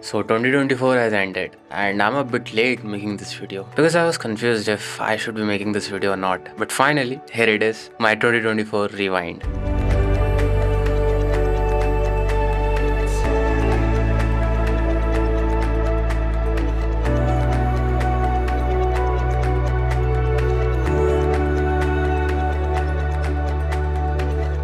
So 2024 has ended and I'm a bit late making this video because I was confused if I should be making this video or not. But finally, here it is, my 2024 rewind.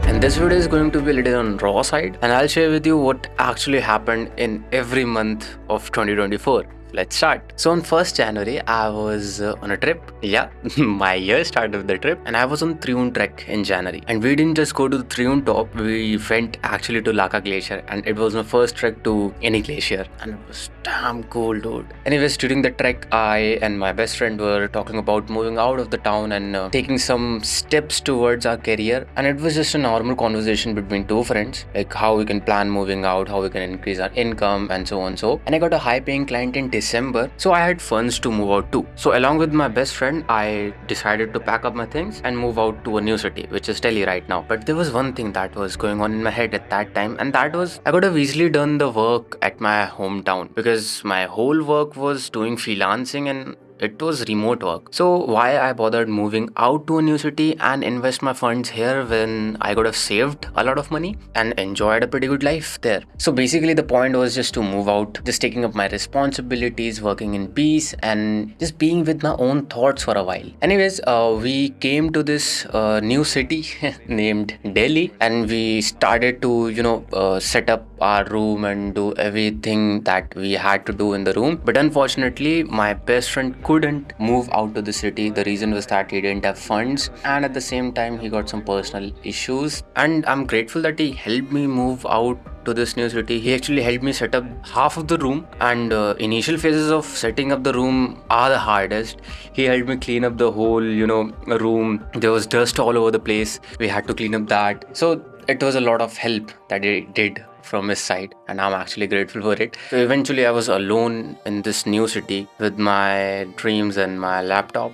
And this video is going to be a little on raw side and I'll share with you what actually happened in every month of 2024. Let's start. So on 1st January, I was on a trip. Yeah, my year started with the trip and I was on Triun trek in January. And we didn't just go to the Triun top, we went actually to Laka Glacier and it was my first trek to any glacier and it was damn cool, dude. Anyways, during the trek, I and my best friend were talking about moving out of the town and taking some steps towards our career. And it was just a normal conversation between two friends, like how we can plan moving out, how we can increase our income and so on. And I got a high paying client in December, so I had funds to move out too. So along with my best friend, I decided to pack up my things and move out to a new city, which is Delhi right now. But there was one thing that was going on in my head at that time, and that was I could have easily done the work at my hometown because my whole work was doing freelancing and it was remote work. So why I bothered moving out to a new city and invest my funds here when I could have saved a lot of money and enjoyed a pretty good life there. So basically the point was just to move out, just taking up my responsibilities, working in peace and just being with my own thoughts for a while. Anyways, we came to this new city named Delhi and we started to set up our room and do everything that we had to do in the room. But unfortunately, my best friend couldn't move out to the city. The reason was that he didn't have funds and at the same time he got some personal issues, and I'm grateful that he helped me move out to this new city. He actually helped me set up half of the room, and initial phases of setting up the room are the hardest. He helped me clean up the whole room. There was dust all over the place, we had to clean up that. So it was a lot of help that he did from his side and I'm actually grateful for it. So eventually I was alone in this new city with my dreams and my laptop.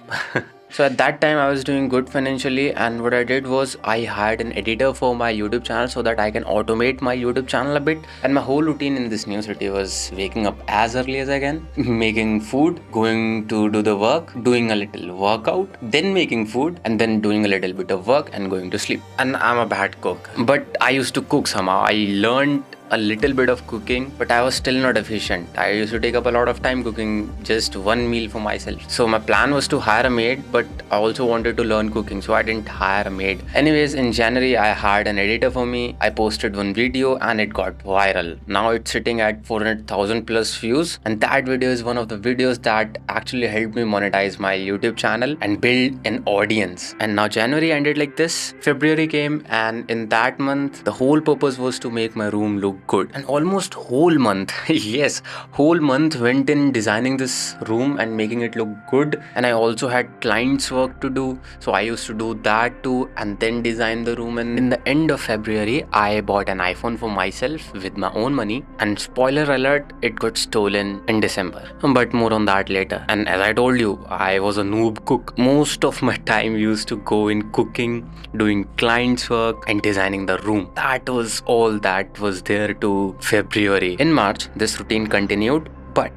So at that time I was doing good financially, and what I did was I hired an editor for my YouTube channel so that I can automate my YouTube channel a bit. And my whole routine in this new city was waking up as early as I can, making food, going to do the work, doing a little workout, then making food, and then doing a little bit of work and going to sleep. And I'm a bad cook, but I used to cook somehow. I learned a little bit of cooking, but I was still not efficient. I used to take up a lot of time cooking just one meal for myself. So my plan was to hire a maid, but I also wanted to learn cooking, so I didn't hire a maid. Anyways, in January, I hired an editor for me. I posted one video and it got viral. Now it's sitting at 400,000 plus views, and that video is one of the videos that actually helped me monetize my YouTube channel and build an audience. And now January ended like this. February came, and in that month, the whole purpose was to make my room look good. And almost whole month, yes, whole month went in designing this room and making it look good. And I also had clients work to do, so I used to do that too and then design the room. And in the end of February, I bought an iPhone for myself with my own money, and spoiler alert, it got stolen in December, but more on that later. And as I told you, I was a noob cook. Most of my time used to go in cooking, doing clients work and designing the room. That was all that was there to February. In March, this routine continued, but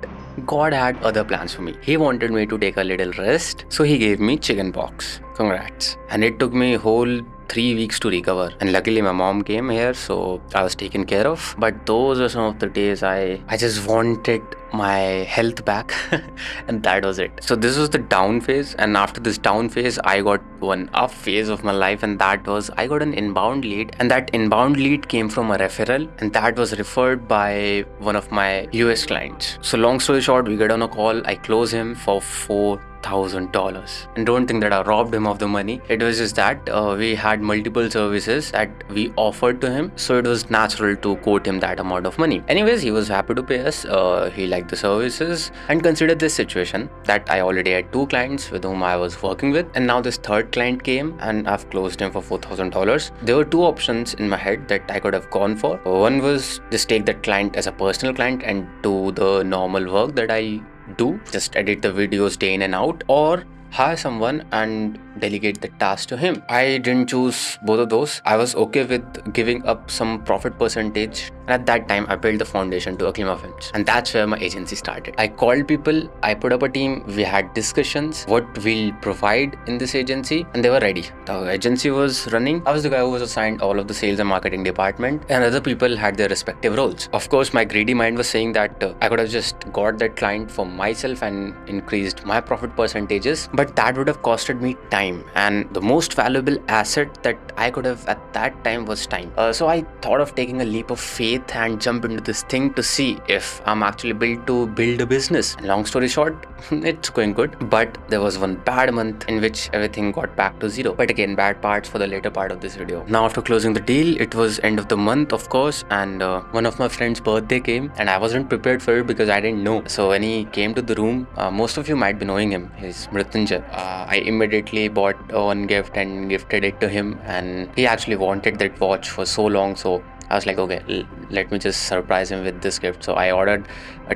God had other plans for me. He wanted me to take a little rest, so he gave me chickenpox. Congrats. And it took me whole 3 weeks to recover, and luckily my mom came here, so I was taken care of. But those are some of the days I just wanted my health back and that was it. So this was the down phase, and after this down phase I got one up phase of my life, and that was I got an inbound lead, and that inbound lead came from a referral, and that was referred by one of my US clients. So long story short, we get on a call, I close him for $4,000. And don't think that I robbed him of the money. It was just that we had multiple services that we offered to him, so it was natural to quote him that amount of money. Anyways, he was happy to pay us. He liked the services, and consider this situation that I already had 2 clients with whom I was working with, and now this third client came and I've closed him for $4,000. There were 2 options in my head that I could have gone for. One was just take that client as a personal client and do the normal work that I do, just edit the videos day in and out, or hire someone and delegate the task to him. I didn't choose both of those. I was okay with giving up some profit percentage. And at that time, I built the foundation to Acclaim Events. And that's where my agency started. I called people, I put up a team, we had discussions, what we'll provide in this agency, and they were ready. The agency was running. I was the guy who was assigned all of the sales and marketing department, and other people had their respective roles. Of course, my greedy mind was saying that I could have just got that client for myself and increased my profit percentages, but that would have costed me time, and the most valuable asset that I could have at that time was time. So I thought of taking a leap of faith and jump into this thing to see if I'm actually built to build a business. And long story short, it's going good, but there was one bad month in which everything got back to zero. But again, bad parts for the later part of this video. Now, after closing the deal, it was end of the month, of course, and one of my friend's birthday came, and I wasn't prepared for it because I didn't know. So when he came to the room, most of you might be knowing him. He's Mrityunjay. I immediately bought one gift and gifted it to him, and he actually wanted that watch for so long. So I was like, okay, let me just surprise him with this gift. So I ordered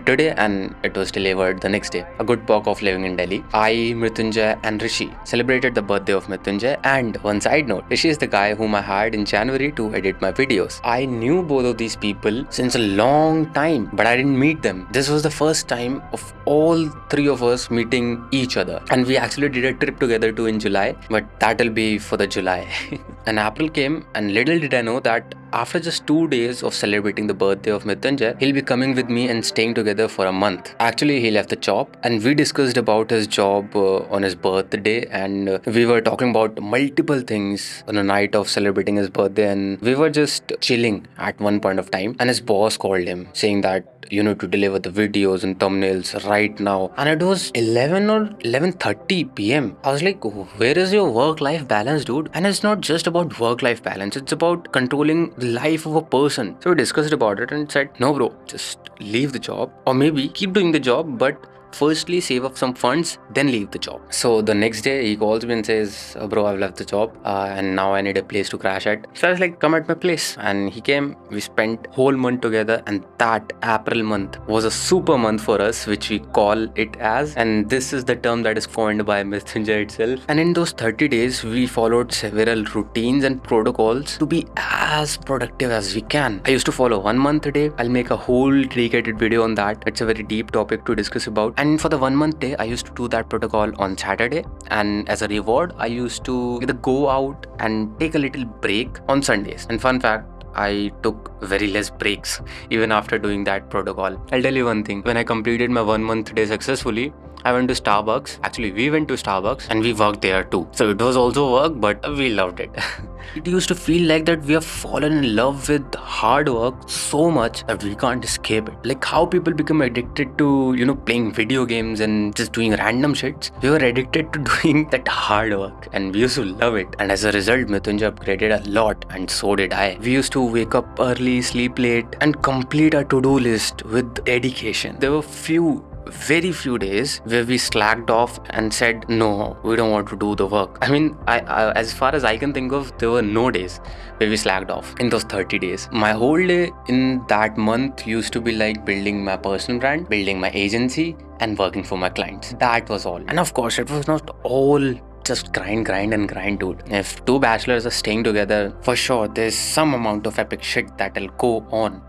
today, and it was delivered the next day. A good perk of living in Delhi. I, Mrityunjay, and Rishi celebrated the birthday of Mrityunjay. And one side note, Rishi is the guy whom I hired in January to edit my videos. I knew both of these people since a long time, but I didn't meet them. This was the first time of all three of us meeting each other. And we actually did a trip together too in July, but that'll be for the July. And April came, and little did I know that after just 2 days of celebrating the birthday of Mrityunjay, he'll be coming with me and staying together for a month. Actually, he left the job, and we discussed about his job on his birthday, and we were talking about multiple things on a night of celebrating his birthday, and we were just chilling at one point of time, and his boss called him saying that you need to deliver the videos and thumbnails right now. And it was 11 or 11:30 p.m. I was like, where is your work-life balance, dude? And it's not just about work-life balance, it's about controlling the life of a person. So we discussed about it and said, no bro, just leave the job, or maybe keep doing the job, but firstly save up some funds, then leave the job. So the next day he calls me and says, bro, I've left the job and now I need a place to crash at. So I was like, come at my place. And he came. We spent whole month together, and that April month was a super month for us, which we call it as, and this is the term that is coined by Mrityunjay itself. And in those 30 days we followed several routines and protocols to be as productive as we can. I used to follow 1 month a day. I'll make a whole dedicated video on that. It's a very deep topic to discuss about. And for the 1 month day, I used to do that protocol on Saturday, and as a reward I used to either go out and take a little break on Sundays. And fun fact, I took very less breaks even after doing that protocol. I'll tell you one thing, when I completed my 1 month day successfully, I went to Starbucks. Actually, we went to Starbucks and we worked there too. So it was also work, but we loved it. It used to feel like that we have fallen in love with hard work so much that we can't escape it. Like how people become addicted to, playing video games and just doing random shits. We were addicted to doing that hard work, and we used to love it. And as a result, Mrityunjay upgraded a lot, and so did I. We used to wake up early, sleep late, and complete our to-do list with dedication. There were very few days where we slacked off and said, no, we don't want to do the work. I mean, I as far as I can think of, there were no days where we slacked off in those 30 days. My whole day in that month used to be like building my personal brand, building my agency, and working for my clients. That was all. And of course, it was not all just grind, dude. If two bachelors are staying together, for sure there's some amount of epic shit that'll go on.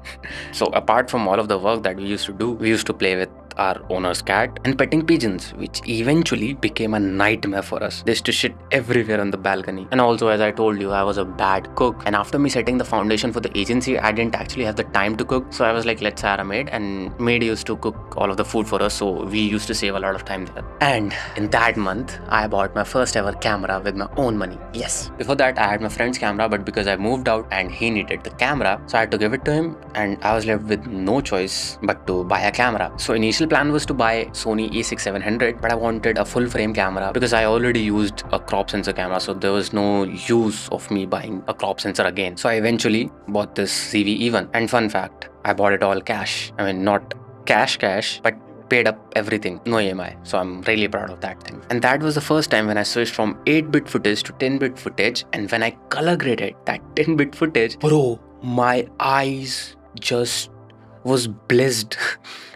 So apart from all of the work that we used to do, we used to play with our owner's cat and petting pigeons, which eventually became a nightmare for us. They used to shit everywhere on the balcony. And also, as I told you, I was a bad cook, and after me setting the foundation for the agency, I didn't actually have the time to cook. So I was like, let's hire a maid, and maid used to cook all of the food for us, so we used to save a lot of time there. And in that month, I bought my first ever camera with my own money. Yes. Before that, I had my friend's camera, but because I moved out and he needed the camera, so I had to give it to him, and I was left with no choice but to buy a camera. So initial plan was to buy Sony a6700, but I wanted a full frame camera because I already used a crop sensor camera, so there was no use of me buying a crop sensor again. So I eventually bought this CV-E1. And fun fact, I bought it all cash. I mean, not cash, but paid up everything, no EMI. So I'm really proud of that thing. And that was the first time when I switched from 8-bit footage to 10-bit footage. And when I color graded that 10-bit footage, bro, my eyes just was blessed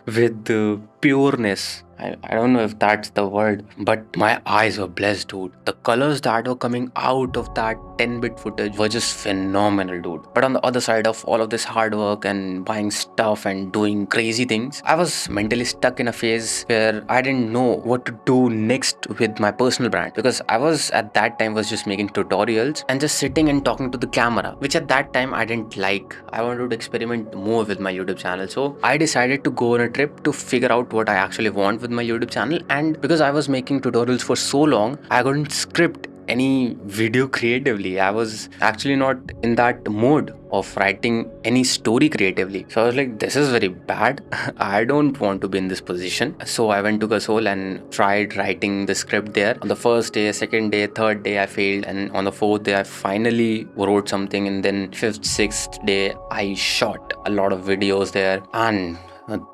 with pureness. I don't know if that's the word, but my eyes were blessed, dude. The colors that were coming out of that 10-bit footage were just phenomenal, dude. But on the other side of all of this hard work and buying stuff and doing crazy things, I was mentally stuck in a phase where I didn't know what to do next with my personal brand, because I was at that time was just making tutorials and just sitting and talking to the camera, which at that time I didn't like. I wanted to experiment more with my YouTube channel. So I decided to go on a trip to figure out what I actually want with my YouTube channel. And because I was making tutorials for so long, I couldn't script any video creatively. I was actually not in that mode of writing any story creatively. So I was like, this is very bad. I don't want to be in this position. So I went to Gasol and tried writing the script there. On the first day, second day, third day, I failed. And on the fourth day, I finally wrote something. And then fifth, sixth day, I shot a lot of videos there. And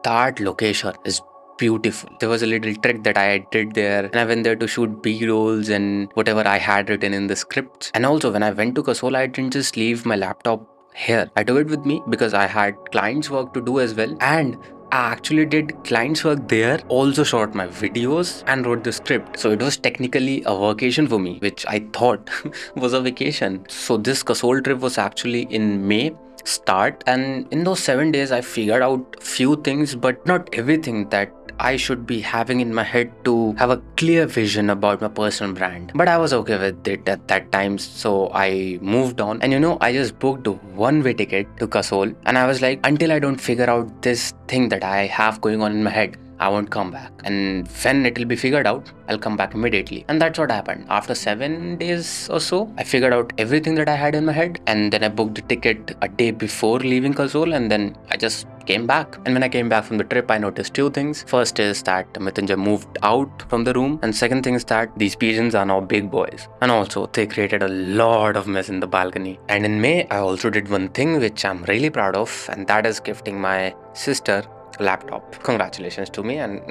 that location is beautiful. There was a little trick that I did there, and I went there to shoot B-rolls and whatever I had written in the scripts. And also, when I went to Kasol, I didn't just leave my laptop here. I took it with me because I had clients' work to do as well. And I actually did clients' work there, also shot my videos and wrote the script. So it was technically a workation for me, which I thought was a vacation. So this Kasol trip was actually in May start, and in those 7 days I figured out few things, but not everything that I should be having in my head to have a clear vision about my personal brand. But I was okay with it at that time, so I moved on. And I just booked a one-way ticket to Kasol, and I was like, until I don't figure out this thing that I have going on in my head, I won't come back. And when it will be figured out, I'll come back immediately. And that's what happened. After 7 days or so, I figured out everything that I had in my head. And then I booked the ticket a day before leaving Kasol. And then I just came back. And when I came back from the trip, I noticed two things. First is that Mrityunjay moved out from the room. And second thing is that these pigeons are now big boys. And also, they created a lot of mess in the balcony. And in May, I also did one thing which I'm really proud of. And that is gifting my sister laptop. Congratulations to me, and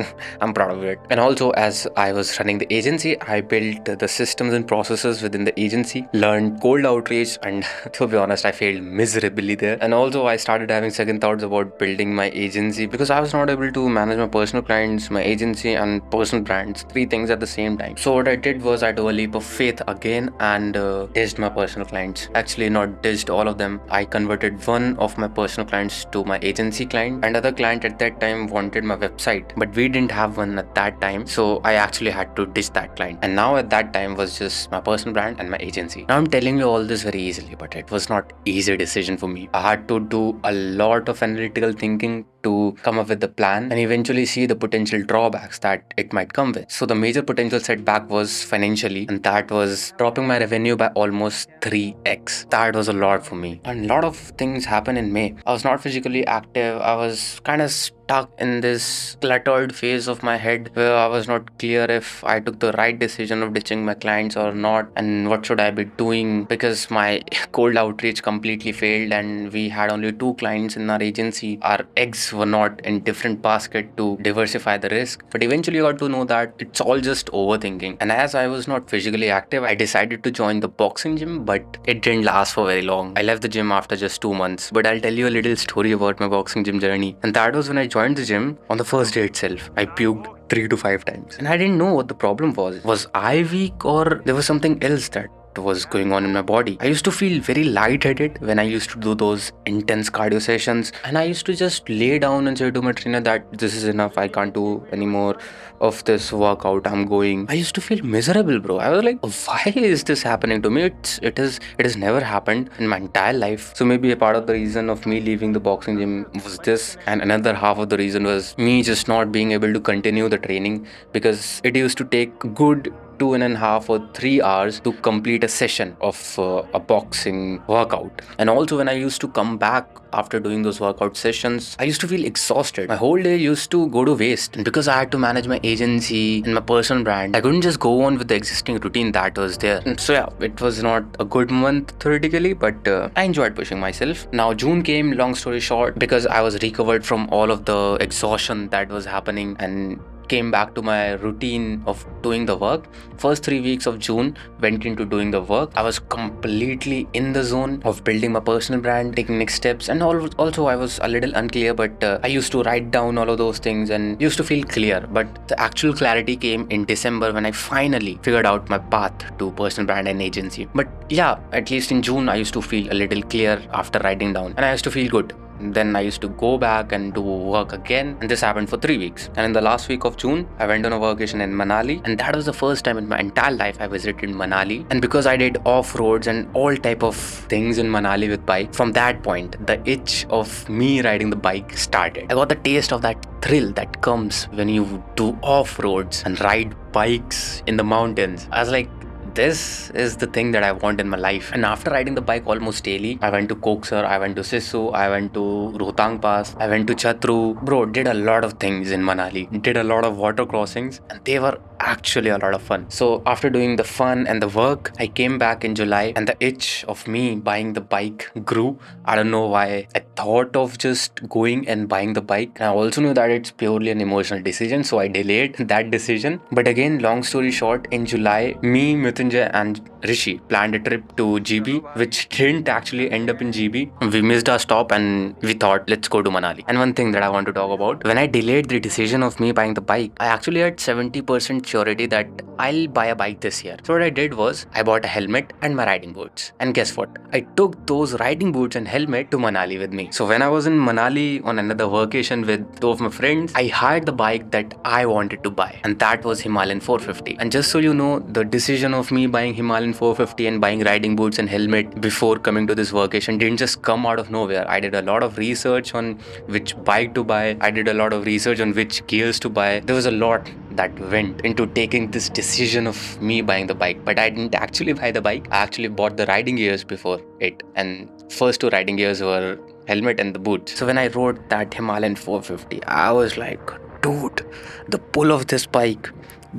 I'm proud of it. And also, as I was running the agency, I built the systems and processes within the agency, learned cold outreach, and to be honest, I failed miserably there. And also, I started having second thoughts about building my agency because I was not able to manage my personal clients, my agency, and personal brands, three things at the same time. So what I did was I took a leap of faith again and ditched my personal clients. Actually, not ditched all of them. I converted one of my personal clients to my agency client. Another client at that time wanted my website, but we didn't have one at that time, so I actually had to ditch that client. And now at that time was just my personal brand and my agency. Now I'm telling you all this very easily, but it was not easy decision for me. I had to do a lot of analytical thinking to come up with the plan and eventually see the potential drawbacks that it might come with. So the major potential setback was financially, and that was dropping my revenue by almost 3x. That was a lot for me. And a lot of things happened in May. I was not physically active. I was kind of stuck in this cluttered phase of my head where I was not clear if I took the right decision of ditching my clients or not, and what should I be doing, because my cold outreach completely failed and we had only 2 clients in our agency. Our eggs were not in different basket to diversify the risk. But eventually I got to know that it's all just overthinking. And as I was not physically active, I decided to join the boxing gym, but it didn't last for very long. I left the gym after just 2 months. But I'll tell you a little story about my boxing gym journey. And that was when I joined the gym. On the first day itself, I puked 3 to 5 times. And I didn't know what the problem was. Was I weak or there was something else that was going on in my body? I used to feel very lightheaded when I used to do those intense cardio sessions, and I used to just lay down and say to my trainer that this is enough, I can't do any more of this workout, I'm going. I used to feel miserable, bro. I was like, why is this happening to me? It has never happened in my entire life. So maybe a part of the reason of me leaving the boxing gym was this, and another half of the reason was me just not being able to continue the training, because it used to take good 2.5 or 3 hours to complete a session of a boxing workout. And also, when I used to come back after doing those workout sessions, I used to feel exhausted. My whole day used to go to waste. And because I had to manage my agency and my personal brand, I couldn't just go on with the existing routine that was there. And so yeah, it was not a good month theoretically, but I enjoyed pushing myself. Now June came, long story short, because I was recovered from all of the exhaustion that was happening, and came back to my routine of doing the work. First 3 weeks of June went into doing the work. I was completely in the zone of building my personal brand, taking next steps, and also I was a little unclear, but I used to write down all of those things and used to feel clear. But the actual clarity came in December when I finally figured out my path to personal brand and agency. But yeah, at least in June, I used to feel a little clear after writing down, and I used to feel good. Then I used to go back and do work again, and this happened for 3 weeks. And in the last week of June, I went on a workation in Manali, and that was the first time in my entire life I visited Manali. And because I did off-roads and all type of things in Manali with bike, from that point, the itch of me riding the bike started. I got the taste of that thrill that comes when you do off-roads and ride bikes in the mountains. I was like, this is the thing that I want in my life. And after riding the bike almost daily, I went to Koksar, I went to Sisu, I went to Rohtang Pass, I went to Chatru. Bro, did a lot of things in Manali. Did a lot of water crossings, and they were actually a lot of fun. So after doing the fun and the work, I came back in July, and the itch of me buying the bike grew. I don't know why. I thought of just going and buying the bike. And I also knew that it's purely an emotional decision, so I delayed that decision. But again, long story short, in July, me, Mrityunjay, and Rishi planned a trip to GB, which didn't actually end up in GB. We missed our stop and we thought, let's go to Manali. And one thing that I want to talk about, when I delayed the decision of me buying the bike, I actually had 70% surety that I'll buy a bike this year. So what I did was, I bought a helmet and my riding boots. And guess what? I took those riding boots and helmet to Manali with me. So when I was in Manali on another vacation with two of my friends, I hired the bike that I wanted to buy. And that was Himalayan 450. And just so you know, the decision of me buying Himalayan 450 and buying riding boots and helmet before coming to this vacation didn't just come out of nowhere. I did a lot of research on which bike to buy. I did a lot of research on which gears to buy. There was a lot that went into taking this decision of me buying the bike. But I didn't actually buy the bike. I actually bought the riding gears before it. And first two riding gears were helmet and the boots. So when I rode that Himalayan 450, I was like, dude, the pull of this bike,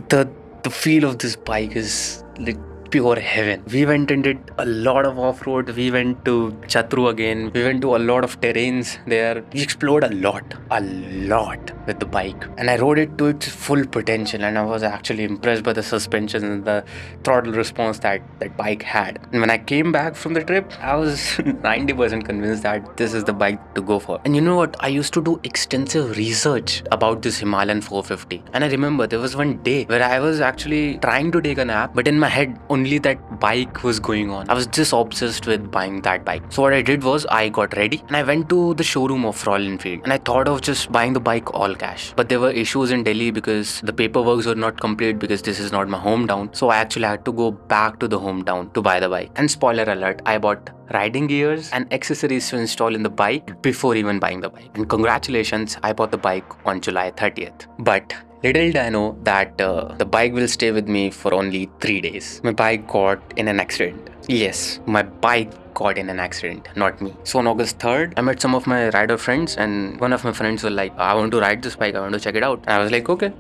the feel of this bike is like pure heaven. We went and did a lot of off-road. We went to Chatru again. We went to a lot of terrains there. We explored a lot with the bike. And I rode it to its full potential, and I was actually impressed by the suspension and the throttle response that bike had. And when I came back from the trip, I was 90% convinced that this is the bike to go for. And you know what? I used to do extensive research about this Himalayan 450. And I remember there was one day where I was actually trying to take a nap, but in my head, only that bike was going on. I was just obsessed with buying that bike. So what I did was, I got ready and I went to the showroom of Royal Enfield, and I thought of just buying the bike all cash. But there were issues in Delhi because the paperwork were not complete, because this is not my hometown. So I actually had to go back to the hometown to buy the bike. And spoiler alert, I bought riding gears and accessories to install in the bike before even buying the bike. And congratulations, I bought the bike on July 30th. But little did I know that the bike will stay with me for only 3 days. My bike got in an accident. Yes, my bike got in an accident, not me. So on August 3rd, I met some of my rider friends, and one of my friends were like, I want to ride this bike, I want to check it out. And I was like, okay,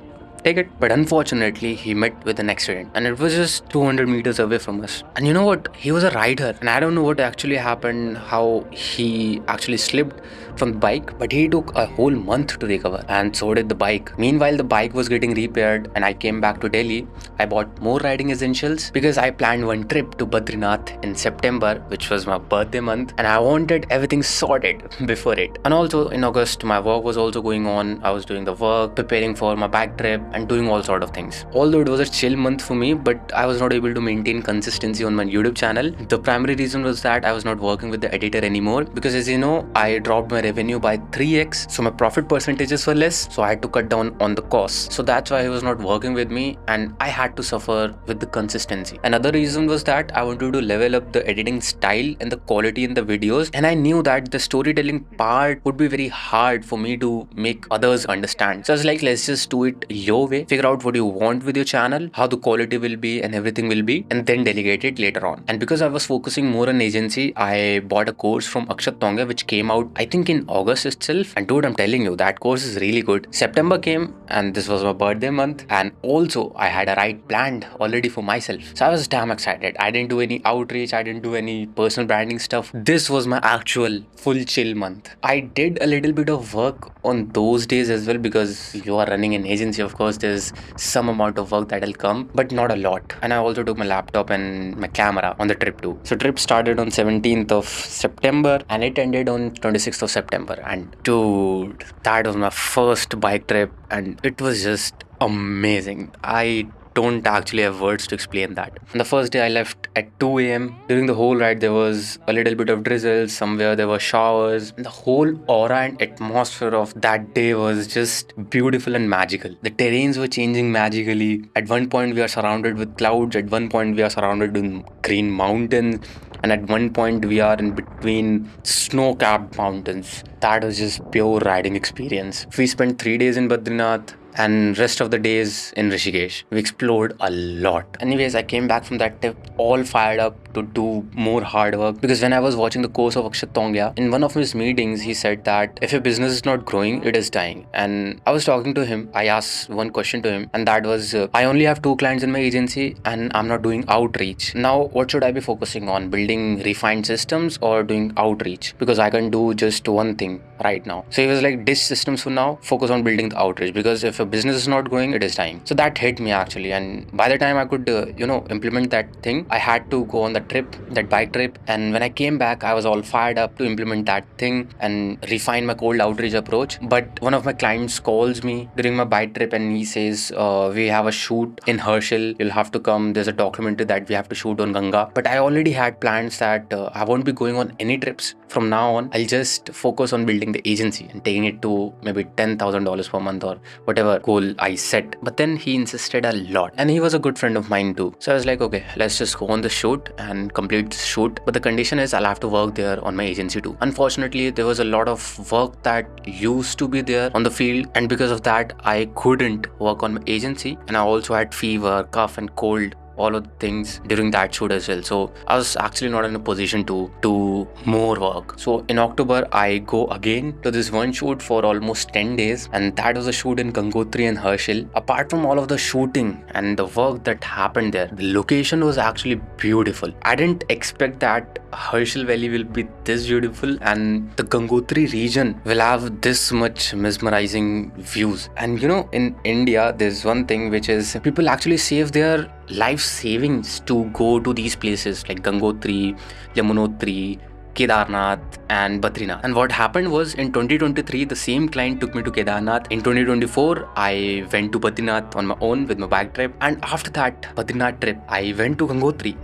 take it. But unfortunately, he met with an accident, and it was just 200 meters away from us. And you know what? He was a rider, and I don't know what actually happened, how he actually slipped from the bike, but he took a whole month to recover, and so did the bike. Meanwhile, the bike was getting repaired and I came back to Delhi. I bought more riding essentials because I planned one trip to Badrinath in September, which was my birthday month, and I wanted everything sorted before it. And also in August, my work was also going on. I was doing the work, preparing for my bike trip, and doing all sort of things. Although it was a chill month for me, but I was not able to maintain consistency on my YouTube channel. The primary reason was that I was not working with the editor anymore, because as you know, I dropped my revenue by 3x, so my profit percentages were less, so I had to cut down on the costs. So that's why he was not working with me, and I had to suffer with the consistency. Another reason was that I wanted to level up the editing style and the quality in the videos, and I knew that the storytelling part would be very hard for me to make others understand. So I was like, let's just do it your way, figure out what you want with your channel, how the quality will be and everything will be, and then delegate it later on. And because I was focusing more on agency, I bought a course from Akshat Tonge, which came out I think in August itself. And dude, I'm telling you, that course is really good. September came, and this was my birthday month, and also I had a ride planned already for myself. So I was damn excited. I didn't do any outreach, I didn't do any personal branding stuff. This was my actual full chill month. I did a little bit of work on those days as well, because you are running an agency, of course. course, there's some amount of work that'll come, but not a lot. And I also took my laptop and my camera on the trip too. So trip started on 17th of September and it ended on 26th of September. And dude, that was my first bike trip and it was just amazing. I don't actually have words to explain that. On the first day, I left at 2 a.m. During the whole ride, there was a little bit of drizzle. Somewhere there were showers. And the whole aura and atmosphere of that day was just beautiful and magical. The terrains were changing magically. At one point, we are surrounded with clouds. At one point, we are surrounded with green mountains. And at one point, we are in between snow-capped mountains. That was just pure riding experience. We spent 3 days in Badrinath and rest of the days in Rishikesh. We explored a lot. Anyways, I came back from that trip all fired up to do more hard work because when I was watching the course of Akshat Tongya, in one of his meetings, he said that if your business is not growing, it is dying. And I was talking to him. I asked one question to him, and that was, I only have 2 clients in my agency and I'm not doing outreach. Now, what should I be focusing on? Building refined systems or doing outreach? Because I can do just one thing right now. So he was like, ditch systems for now, focus on building the outreach because if a business is not growing, it is dying. So that hit me actually. And by the time I could, implement that thing, I had to go on the trip, that bike trip. And when I came back, I was all fired up to implement that thing and refine my cold outreach approach. But one of my clients calls me during my bike trip and he says, we have a shoot in Herschel. You'll have to come. There's a documentary that we have to shoot on Ganga. But I already had plans that I won't be going on any trips. From now on, I'll just focus on building the agency and taking it to maybe $10,000 per month or whatever goal I set. But then he insisted a lot and he was a good friend of mine too. So I was like, okay, let's just go on the shoot and complete the shoot. But the condition is I'll have to work there on my agency too. Unfortunately, there was a lot of work that used to be there on the field. And because of that, I couldn't work on my agency. And I also had fever, cough and cold, all of the things during that shoot as well. So I was actually not in a position to do more work. So in October, I go again to this one shoot for almost 10 days. And that was a shoot in Gangotri and Herschel. Apart from all of the shooting and the work that happened there, the location was actually beautiful. I didn't expect that Herschel Valley will be this beautiful and the Gangotri region will have this much mesmerizing views. And in India, there's one thing which is people actually save their life savings to go to these places like Gangotri, Yamunotri, Kedarnath and Badrinath. And what happened was in 2023, the same client took me to Kedarnath. In 2024, I went to Badrinath on my own with my bike trip. And after that Badrinath trip, I went to Gangotri.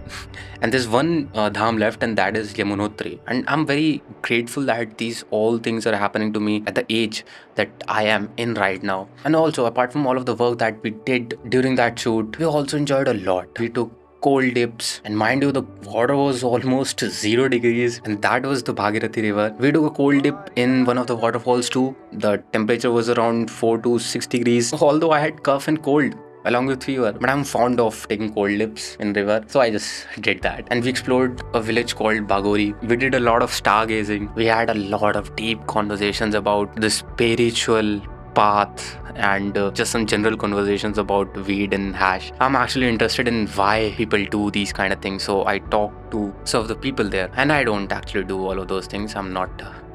And there's one dham left and that is Yamunotri. And I'm very grateful that these all things are happening to me at the age that I am in right now. And also, apart from all of the work that we did during that shoot, we also enjoyed a lot. We took cold dips and mind you, the water was almost 0 degrees and that was the Bhagirathi river. We took a cold dip in one of the waterfalls too. The temperature was around 4 to 6 degrees, although I had cough and cold along with fever, but I'm fond of taking cold dips in river, so I just did that. And we explored a village called Bagori. We did a lot of stargazing. We had a lot of deep conversations about the spiritual path and just some general conversations about weed and hash. I'm actually interested in why people do these kind of things, so I talked to some of the people there. And I don't actually do all of those things. I'm not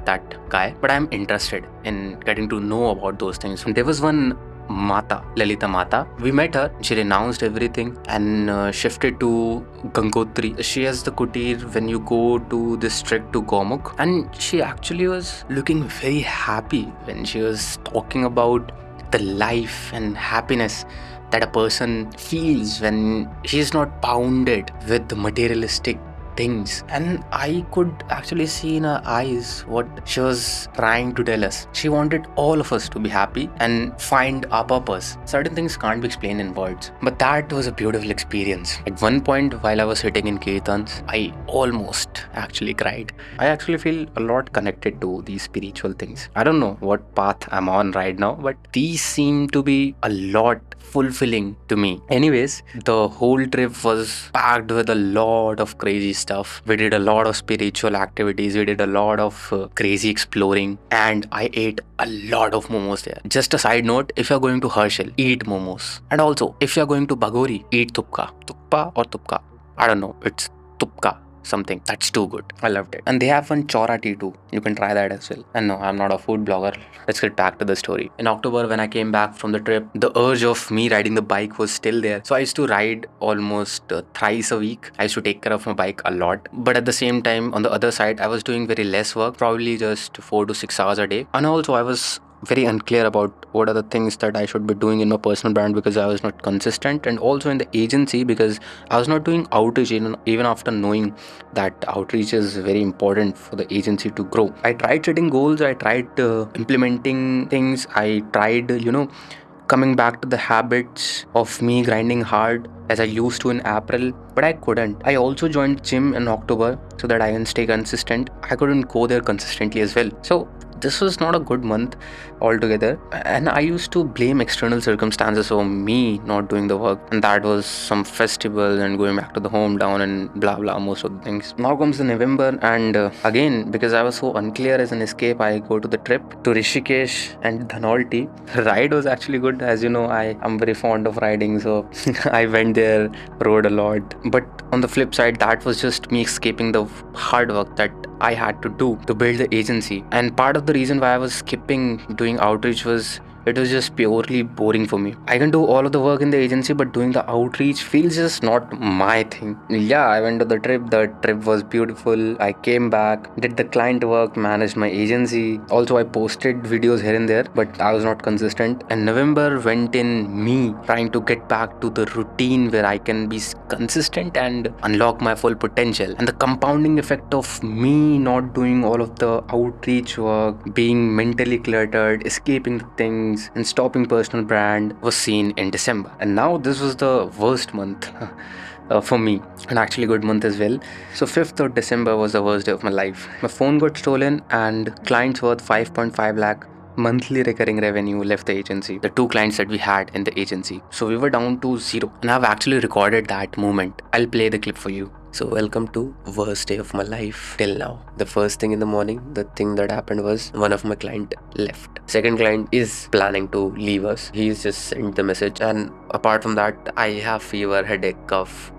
that guy, but I'm interested in getting to know about those things. And there was one Mata, Lalita Mata. We met her, she renounced everything and shifted to Gangotri. She has the kutir when you go to this trek to Gomukh, and she actually was looking very happy when she was talking about the life and happiness that a person feels when she is not bounded with the materialistic things. And I could actually see in her eyes what she was trying to tell us. She wanted all of us to be happy and find our purpose. Certain things can't be explained in words, but that was a beautiful experience. At one point while I was sitting in Kirtans, I almost actually cried. I actually feel a lot connected to these spiritual things. I don't know what path I'm on right now, but these seem to be a lot fulfilling to me. Anyways, the whole trip was packed with a lot of crazy stuff. We did a lot of spiritual activities. We did a lot of crazy exploring, and I ate a lot of momos there. Just a side note, if you're going to Herschel, eat momos. And also, if you're going to Bagori, eat tupka. Tuppa or tupka? I don't know. It's tupka. something that's too good. I loved it. And they have one chora tea too. You can try that as well. And no, I'm not a food blogger. Let's get back to the story. In October, when I came back from the trip, the urge of me riding the bike was still there. So I used to ride almost thrice a week. I used to take care of my bike a lot. But at the same time, on the other side, I was doing very less work, probably just 4 to 6 hours a day. And also, I was very unclear about what are the things that I should be doing in my personal brand because I was not consistent, and also in the agency because I was not doing outreach even after knowing that outreach is very important for the agency to grow. I tried setting goals, I tried implementing things, I tried, coming back to the habits of me grinding hard as I used to in April, but I couldn't. I also joined gym in October so that I can stay consistent. I couldn't go there consistently as well. So this was not a good month altogether, and I used to blame external circumstances for me not doing the work, and that was some festival and going back to the hometown and blah blah, most of the things. Now comes the November, and again, because I was so unclear as an escape, I go to the trip to Rishikesh and Dhanolti. Ride was actually good. As you know, I am very fond of riding, so I went there, rode a lot. But on the flip side, that was just me escaping the hard work that I had to do to build the agency. And part of the reason why I was skipping doing outreach was it was just purely boring for me. I can do all of the work in the agency, but doing the outreach feels just not my thing. Yeah, I went to the trip. The trip was beautiful. I came back, did the client work, managed my agency. Also, I posted videos here and there, but I was not consistent. And November went in me trying to get back to the routine where I can be consistent and unlock my full potential. And the compounding effect of me not doing all of the outreach work, being mentally cluttered, escaping the things, and stopping personal brand was seen in December. And now this was the worst month for me, and actually good month as well. So 5th of December was the worst day of my life. My phone got stolen and clients worth 5.5 lakh monthly recurring revenue left the agency, the two clients that we had in the agency. So we were down to zero, and I've actually recorded that moment. I'll play the clip for you. So welcome to worst day of my life till now. The first thing in the morning, the thing that happened was one of my client left. Second client is planning to leave us. He's just sent the message, and apart from that, I have fever, headache, cough,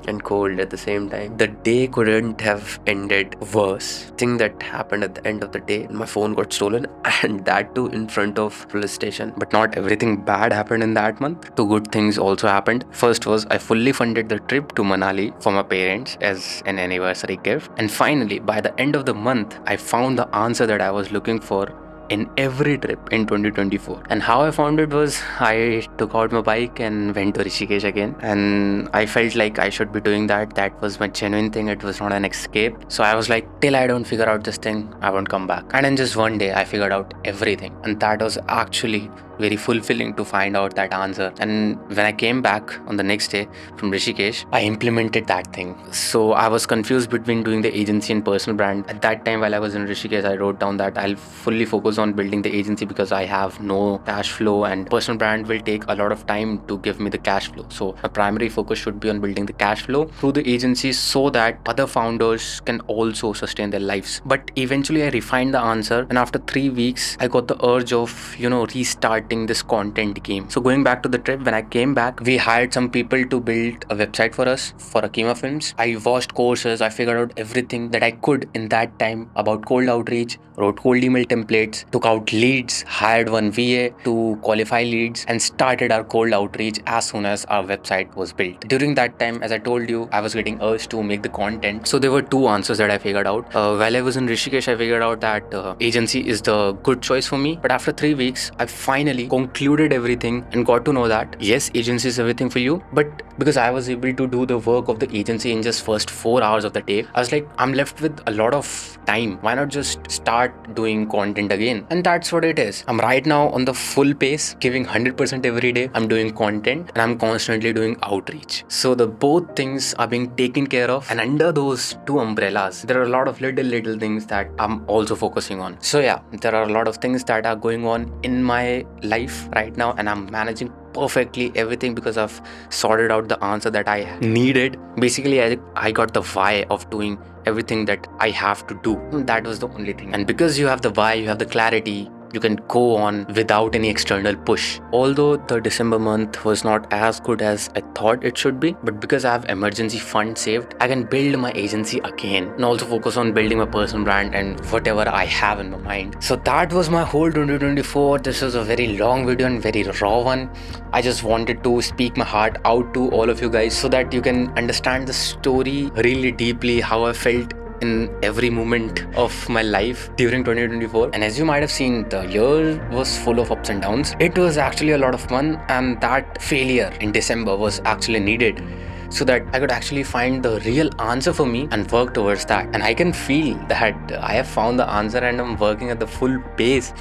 and cold at the same time. The day couldn't have ended worse. Thing that happened at the end of the day, my phone got stolen, and that too in front of police station. But not everything bad happened in that month. Two good things also happened. First was I fully funded the trip to Manali for my parents as an anniversary gift. And finally, by the end of the month, I found the answer that I was looking for in every trip in 2024. And how I found it was I took out my bike and went to Rishikesh again, and I felt like I should be doing that. That was my genuine thing. It was not an escape. So I was like, till I don't figure out this thing, I won't come back. And in just one day I figured out everything, and that was actually very fulfilling to find out that answer. And when I came back on the next day from Rishikesh, I implemented that thing. So I was confused between doing the agency and personal brand. At that time, while I was in Rishikesh, I wrote down that I'll fully focus on building the agency because I have no cash flow, and personal brand will take a lot of time to give me the cash flow. So my primary focus should be on building the cash flow through the agency so that other founders can also sustain their lives. But eventually I refined the answer, and after 3 weeks, I got the urge of, restarting this content game. So going back to the trip, when I came back, we hired some people to build a website for us for Akima Films. I watched courses, I figured out everything that I could in that time about cold outreach, wrote cold email templates, took out leads, hired one VA to qualify leads, and started our cold outreach as soon as our website was built. During that time, as I told you, I was getting urged to make the content. So there were two answers that I figured out. While I was in Rishikesh, I figured out that agency is the good choice for me. But after 3 weeks, I finally concluded everything and got to know that yes, agency is everything for you. But because I was able to do the work of the agency in just first 4 hours of the day, I was like, I'm left with a lot of time. Why not just start doing content again? And that's what it is. I'm right now on the full pace, giving 100% every day. I'm doing content and I'm constantly doing outreach. So the both things are being taken care of, and under those two umbrellas, there are a lot of little things that I'm also focusing on. So yeah, there are a lot of things that are going on in my life right now, and I'm managing perfectly everything because I've sorted out the answer that I needed. Basically, I got the why of doing everything that I have to do. That was the only thing. And because you have the why, you have the clarity, you can go on without any external push. Although the December month was not as good as I thought it should be, but because I have emergency fund saved, I can build my agency again and also focus on building my personal brand and whatever I have in my mind. So that was my whole 2024. This was a very long video and very raw one. I just wanted to speak my heart out to all of you guys so that you can understand the story really deeply, how I felt in every moment of my life during 2024. And as you might have seen, the year was full of ups and downs. It was actually a lot of fun, and that failure in December was actually needed so that I could actually find the real answer for me and work towards that. And I can feel that I have found the answer and I'm working at the full pace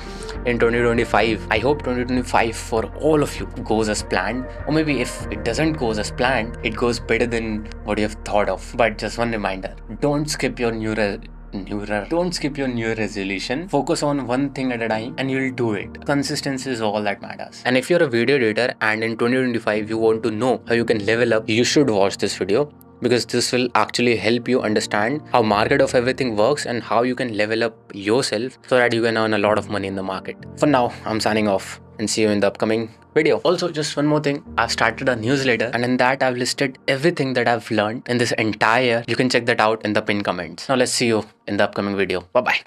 in 2025. I hope 2025 for all of you goes as planned, or maybe if it doesn't go as planned, it goes better than what you have thought of. But just one reminder, don't skip your don't skip your new resolution. Focus on one thing at a time and you'll do it. Consistency is all that matters. And if you're a video editor and in 2025 you want to know how you can level up, you should watch this video, because this will actually help you understand how market of everything works and how you can level up yourself so that you can earn a lot of money in the market. For now, I'm signing off and see you in the upcoming video. Also, just one more thing, I've started a newsletter and in that I've listed everything that I've learned in this entire year. You can check that out in the pinned comments. Now let's see you in the upcoming video. Bye bye.